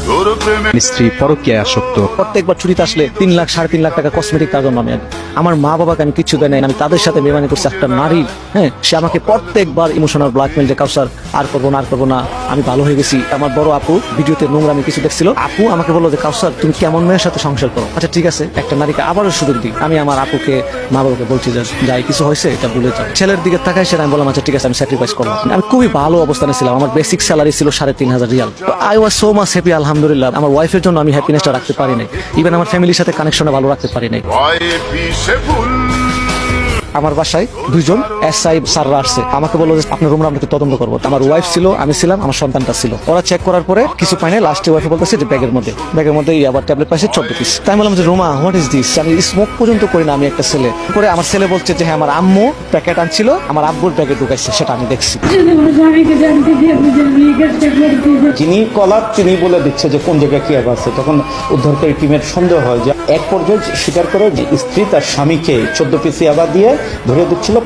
স্ত্রী পরকীয়ায় আসক্ত। প্রত্যেকবার ছুটিতে আসলে 3 লাখ 3.5 লাখ টাকা কসমেটিক তার জন্য আমি আমার মা বাবাকে আমি কিছু দেয় নাই, আমি তাদের সাথে বেমানি করছি। একটা নারী, হ্যাঁ, সে আমাকে প্রত্যেকবার ইমোশনাল ব্ল্যাকমেল, যে কাউসার আর করবো না, আমি ভালো হয়ে গেছি। আমার বড় আপু ভিডিওতে নোংরা আমি কিছু দেখছিল, আপু আমাকে বললো যে কাউসার তুমি কেমন মেয়ের সাথে সংসার করো। আচ্ছা ঠিক আছে, একটা নারীকে আবারও সুযোগ দিই। আমি আমার আপুকে মা বাবাকে বলছি যে যাই কিছু হয়েছে এটা ভুলে যাও। ছেলের দিকে তাকাই, সেটা আমি বললাম আচ্ছা ঠিক আছে আমি স্যাক্রিফাইস করলাম। আমি খুবই ভালো অবস্থানে ছিলাম, আমার বেসিক স্যালারি ছিল 3,500 Real. I was so much happy, আলহামদুলিল্লাহ। আমার ওয়াইফের জন্য আমি হ্যাপিনেসটা রাখতে পারি নাই, ইভেন আমার ফ্যামিলির সাথে কানেকশনটা ভালো রাখতে পারি নাই। আমার বাসায় 2জন এসআই স্যাররা আসছে, আমাকে বললো যে আপনার রুমরা আমাকে তদন্ত করবো। আমার ওয়াইফ ছিল, আমি ছিলাম, আমার সন্তানটা ছিল। ওরা চেক করার পরে কিছু পাই না, লাস্টে ওয়াইফে বলতেছে যে ব্যাগের মধ্যে আবার ট্যাবলেট পাইছে 14 পিস। তাই বললাম যে রুমা হোয়াট ইজ দিস, আমি স্মোক পর্যন্ত করি না, আমি একটা ছেলে। পরে আমার ছেলে বলছে যে হ্যাঁ আমার আম্মু প্যাকেট আনছিল, আমার আব্বুর ব্যাগে ঢুকাইছে, সেটা আমি দেখছি। যিনি কলার তিনি বলে দিচ্ছে যে কোন জায়গায় কি আছে। তখন উদ্ধারকারী টিমের সন্দেহ হয় যে এক পর্যায়ে স্বীকার করে যে স্ত্রী তার স্বামীকে 14 পিস ইয়াবা দিয়ে ধরে দিচ্ছিল।